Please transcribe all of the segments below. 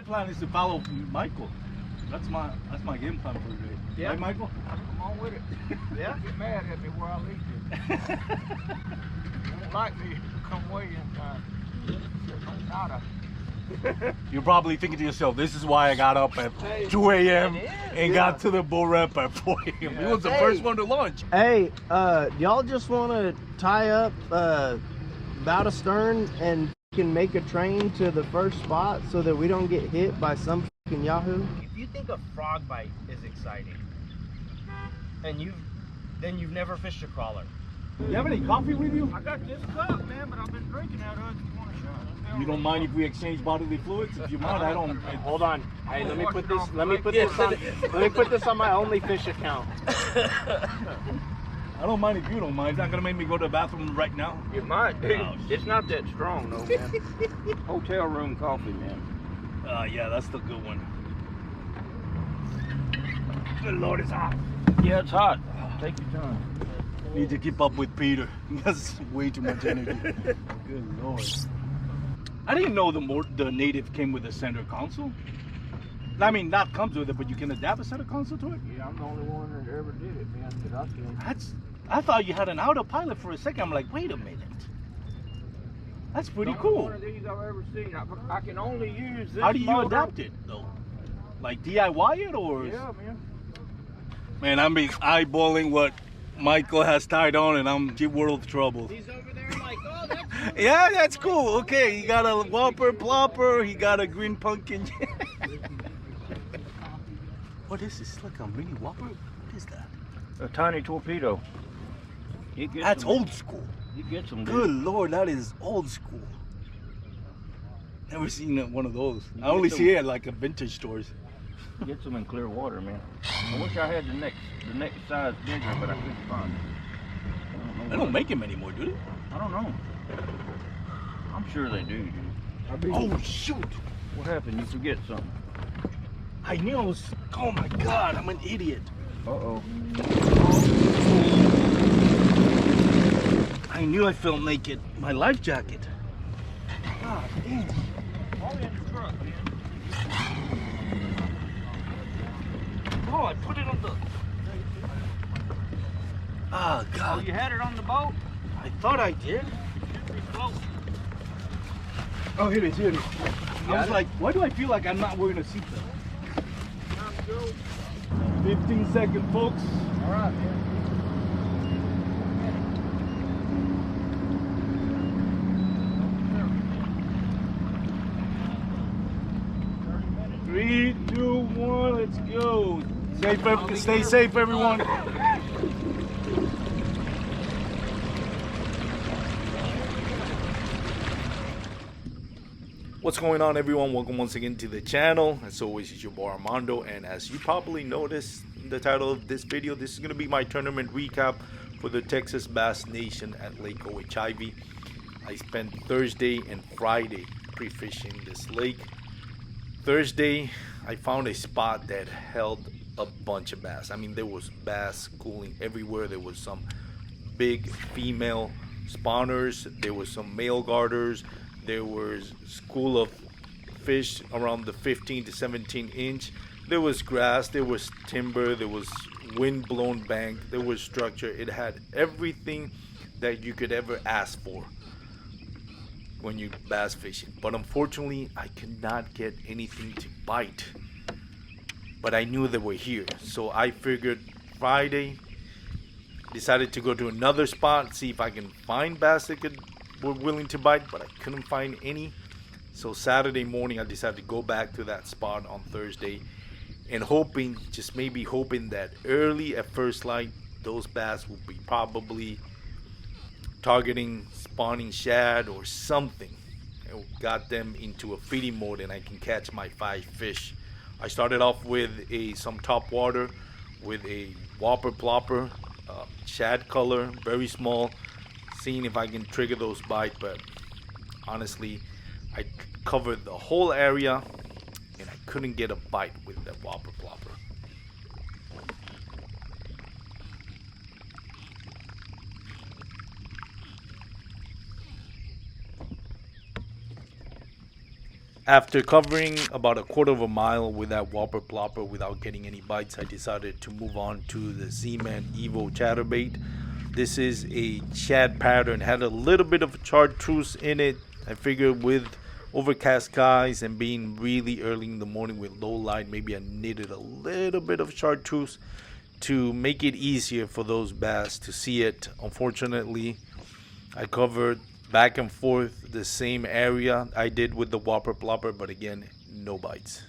plan is to follow Michael. That's my game plan for today. Yeah. Right, Michael? Come on with it. Yeah. Get mad at me where I leave you. You won't like me. Come way in time. You're probably thinking to yourself, this is why I got up at 2 a.m. and got to the bull rep at 4 a.m. Yeah. He was the first one to launch. Hey, y'all just want to tie up about astern and can make a train to the first spot so that we don't get hit by some fucking Yahoo? If you think a frog bite is exciting, and you've never fished a crawler. You have any coffee with you? I got this cup, man, but I've been drinking out of it. If you want a shot? You don't mind if we exchange bodily fluids? If you mind, I don't. Hold on. Hey, let me put this on my only fish account. I don't mind if you don't mind. It's not gonna make me go to the bathroom right now. You might, dude. It's not that strong, though, man. Hotel room coffee, man. Yeah, that's the good one. Good Lord, it's hot. Yeah, it's hot. Take your time. Need to keep up with Peter. He has way too much energy. Good Lord. I didn't know the native came with a center console. I mean, not comes with it, but you can adapt a center console to it? Yeah, I'm the only one that ever did it, man. I thought you had an autopilot for a second. I'm like, wait a minute. That's pretty cool. One of these I've ever seen. I can only use this. How do you adapt it, though? Like DIY it, or? Yeah, man. Man, I'm eyeballing what Michael has tied on, and I'm in world trouble. He's over there like, oh, that's cool. Yeah, that's cool. Okay, he got a whopper plopper. He got a green pumpkin. What is this? Like a mini whopper? What is that? A tiny torpedo. That's old school. You get some. Good Lord, that is old school. Never seen one of those. I only see it at like a vintage stores. Get some in clear water, man. I wish I had the next size bigger, but I couldn't find it. They don't make them anymore, do they? I don't know. I'm sure they do, dude. Oh shoot! What happened? You forget something. I knew I was. Oh my God! I'm an idiot. Uh-oh. I knew I felt naked. My life jacket. God damn. All in the truck, man. Oh, I put it on the. Ah, Oh, God. you had it on the boat? I thought I did. Float. Oh, here it is. Here it is. I was like, why do I feel like I'm not wearing a seatbelt? Time to go. 15 seconds, folks. All right, man. 3, 2, 1, let's go. Stay safe, everyone. What's going on, everyone? Welcome once again to the channel. As always, it's your boy Armando, and as you probably noticed in the title of this video, this is going to be my tournament recap for the Texas B.A.S.S Nation at Lake Ivey. I spent Thursday and Friday pre-fishing this lake. Thursday, I found a spot that held a bunch of bass. I mean, there was bass schooling everywhere. There was some big female spawners. There was some male garters. There was school of fish around the 15 to 17 inch. There was grass. There was timber. There was wind-blown bank. There was structure. It had everything that you could ever ask for when you bass fishing. But unfortunately, I could not get anything to bite. But I knew they were here, so I figured Friday, decided to go to another spot, see if I can find bass that were willing to bite, but I couldn't find any. So Saturday morning, I decided to go back to that spot on Thursday, and hoping, just maybe hoping, that early at first light, those bass will be probably targeting spawning shad or something. It got them into a feeding mode, and I can catch my 5 fish. I started off with some top water with a whopper plopper, shad color, very small, seeing if I can trigger those bites. But honestly, I covered the whole area and I couldn't get a bite with the whopper plopper. After covering about a quarter of a mile with that whopper plopper without getting any bites, I decided to move on to the Z-Man Evo chatterbait. This is a chat pattern, had a little bit of chartreuse in it. I figured with overcast skies and being really early in the morning with low light, maybe I needed a little bit of chartreuse to make it easier for those bass to see it. Unfortunately, I covered back and forth the same area I did with the whopper plopper, but again, no bites.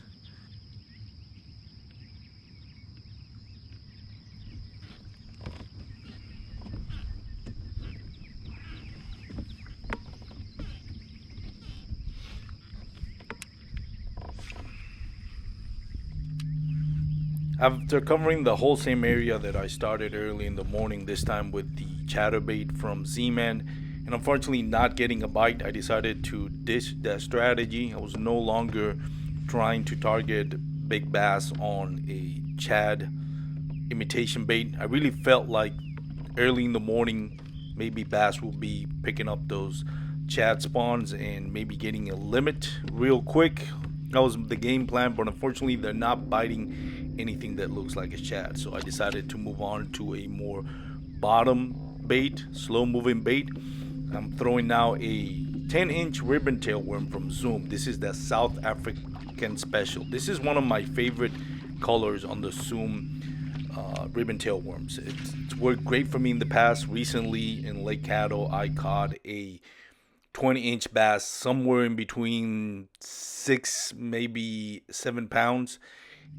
After covering the whole same area that I started early in the morning, this time with the chatterbait from Z-Man, and unfortunately not getting a bite, I decided to ditch that strategy. I was no longer trying to target big bass on a Chad imitation bait. I really felt like early in the morning, maybe bass will be picking up those Chad spawns and maybe getting a limit real quick. That was the game plan, but unfortunately they're not biting anything that looks like a Chad. So I decided to move on to a more bottom bait, slow moving bait. I'm throwing now a 10-inch ribbon tail worm from Zoom. This is the South African special. This is one of my favorite colors on the Zoom ribbon tail worms. It's worked great for me in the past. Recently in Lake Caddo, I caught a 20-inch bass somewhere in between 6, maybe 7 pounds,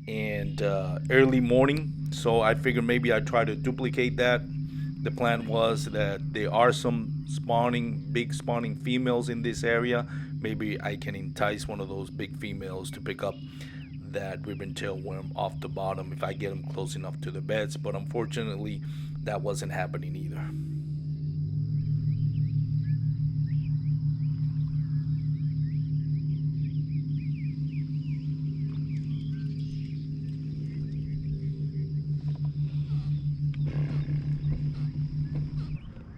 and early morning. So I figured maybe I'd try to duplicate that. The plan was that there are some big spawning females in this area. Maybe I can entice one of those big females to pick up that ribbon tail worm off the bottom if I get them close enough to the beds. But unfortunately, that wasn't happening either.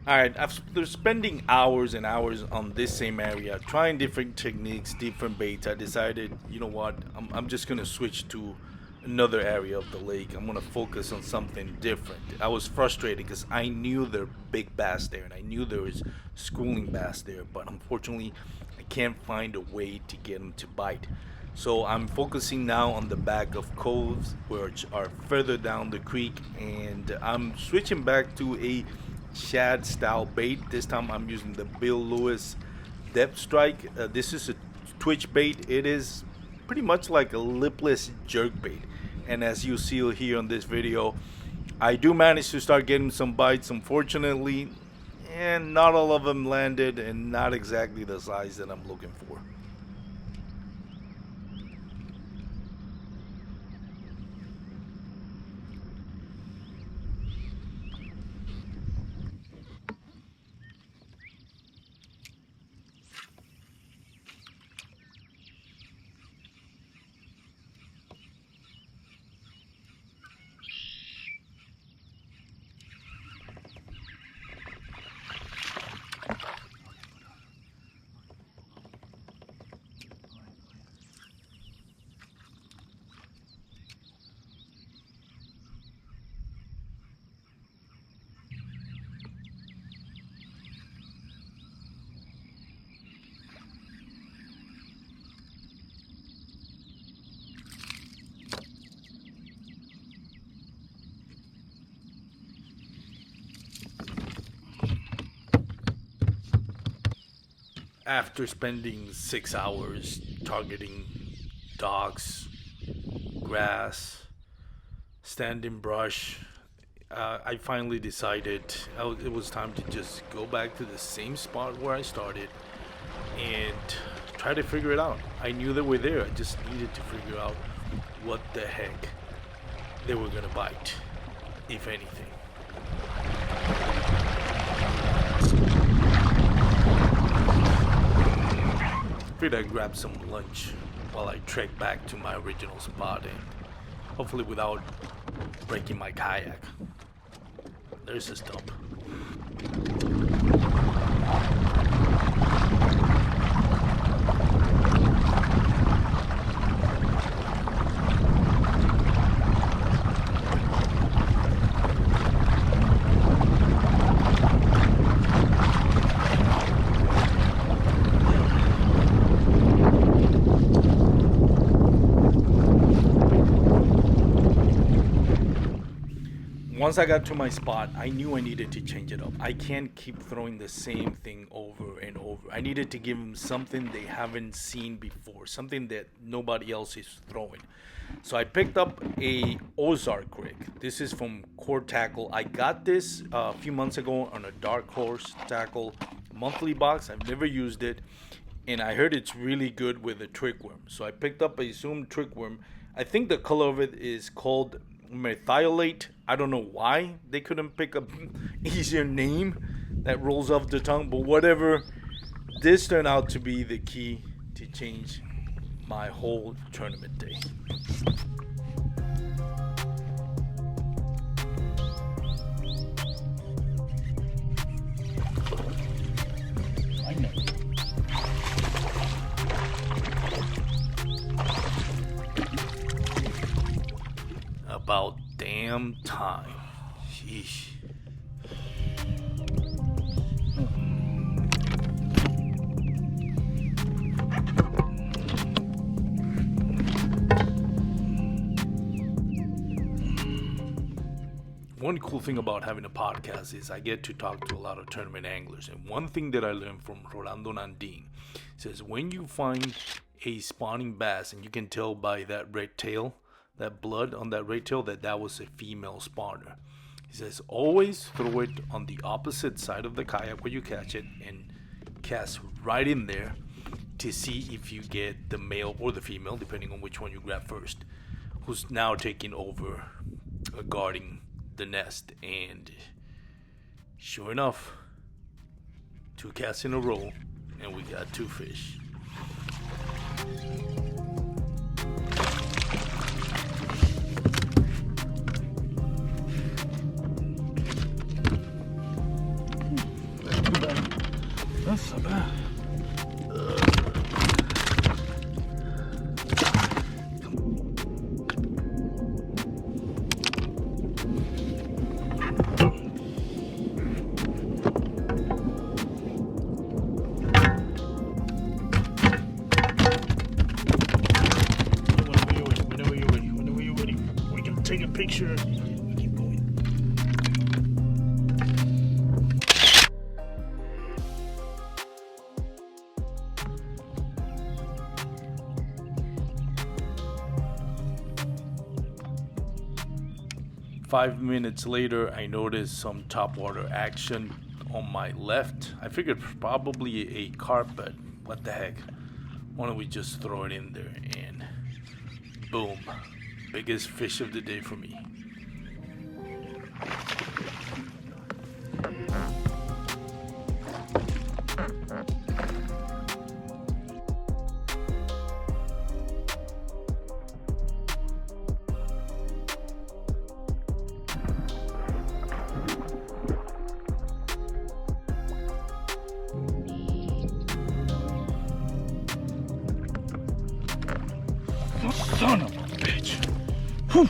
Alright, after spending hours and hours on this same area, trying different techniques, different baits, I decided, you know what, I'm just going to switch to another area of the lake. I'm going to focus on something different. I was frustrated because I knew there were big bass there and I knew there was schooling bass there, but unfortunately I can't find a way to get them to bite. So I'm focusing now on the back of coves, which are further down the creek, and I'm switching back to a Shad style bait. This time I'm using the Bill Lewis depth strike. This is a twitch bait. It is pretty much like a lipless jerk bait, and as you see here on this video, I do manage to start getting some bites, unfortunately, and not all of them landed and not exactly the size that I'm looking for. After spending 6 hours targeting docks, grass, standing brush, I finally decided it was time to just go back to the same spot where I started and try to figure it out. I knew they were there. I just needed to figure out what the heck they were gonna bite, if anything. Figured I'd grab some lunch while I trek back to my original spot, and hopefully without breaking my kayak. There's a stump. once I got to my spot, I knew I needed to change it up. I can't keep throwing the same thing over and over. I needed to give them something they haven't seen before, something that nobody else is throwing. So I picked up a Ozark rig. This is from Core Tackle. I got this a few months ago on a Dark Horse Tackle monthly box. I've never used it, and I heard it's really good with a trick worm. So I picked up a Zoom trick worm. I think the color of it is called methylate. I don't know why they couldn't pick a easier name that rolls off the tongue, but whatever. This turned out to be the key to change my whole tournament day. I know. About damn time. Sheesh. One cool thing about having a podcast is I get to talk to a lot of tournament anglers. And one thing that I learned from Rolando Nandin says when you find a spawning bass, and you can tell by that red tail, that blood on that red tail, that was a female spawner. He says always throw it on the opposite side of the kayak where you catch it and cast right in there to see if you get the male or the female, depending on which one you grab first, who's now taking over guarding the nest. And sure enough, 2 casts in a row and we got 2 fish. That's so bad. Whenever you're ready, we can take a picture. We keep going. 5 minutes later, I noticed some topwater action on my left. I figured probably a carp, but what the heck? Why don't we just throw it in there? And boom, biggest fish of the day for me. Son of a bitch. Whew.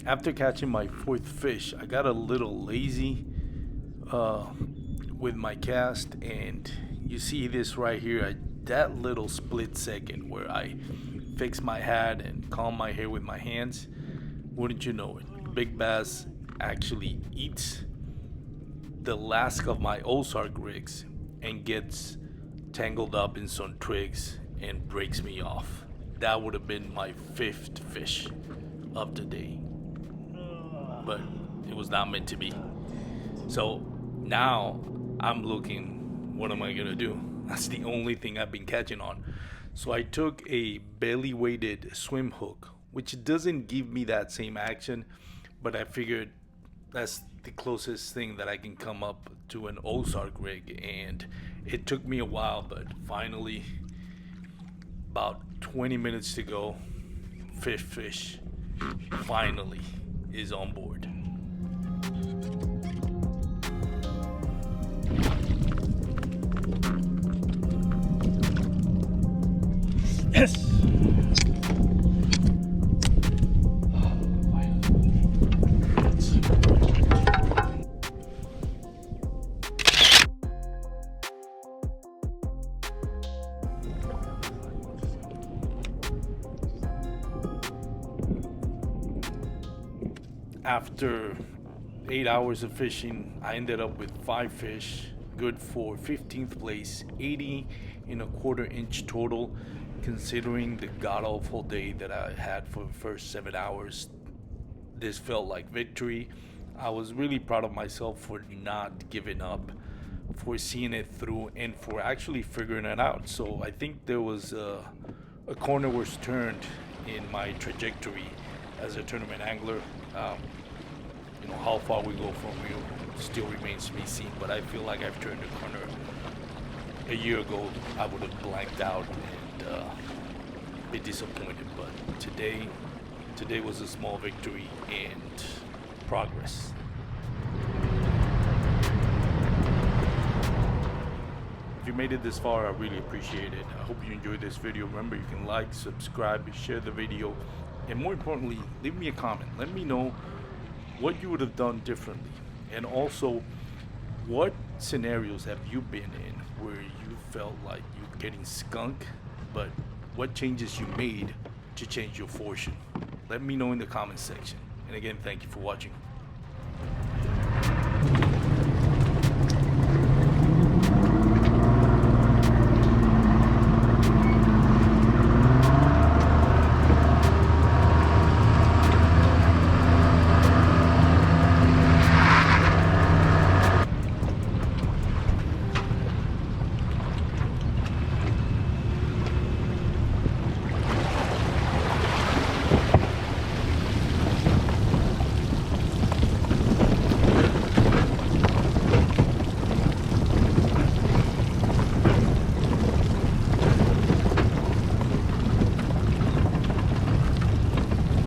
After catching my 4th fish, I got a little lazy with my cast, and you see this right here, that little split second where I fix my hat and comb my hair with my hands, wouldn't you know it, big bass actually eats the last of my Ozark rigs and gets tangled up in some twigs and breaks me off. That would have been my 5th fish of the day, but it was not meant to be. So now I'm looking, what am I gonna do? That's the only thing I've been catching on. So I took a belly weighted swim hook, which doesn't give me that same action, but I figured that's the closest thing that I can come up to an Ozark rig. And it took me a while, but finally, about 20 minutes to go, 5th fish finally is on board. Yes! After 8 hours of fishing, I ended up with 5 fish, good for 15th place, 80 1/4 inch total. Considering the god awful day that I had for the first 7 hours, this felt like victory. I was really proud of myself for not giving up, for seeing it through, and for actually figuring it out. So I think there was a corner was turned in my trajectory as a tournament angler. How far we go from here still remains to be seen, but I feel like I've turned the corner. A year ago, I would have blanked out and be disappointed, but today was a small victory and progress. If you made it this far, I really appreciate it. I hope you enjoyed this video. Remember, you can like, subscribe, share the video, and more importantly, leave me a comment. Let me know what you would have done differently, and also what scenarios have you been in where you felt like you're getting skunked, but what changes you made to change your fortune. Let me know in the comment section. And again, thank you for watching.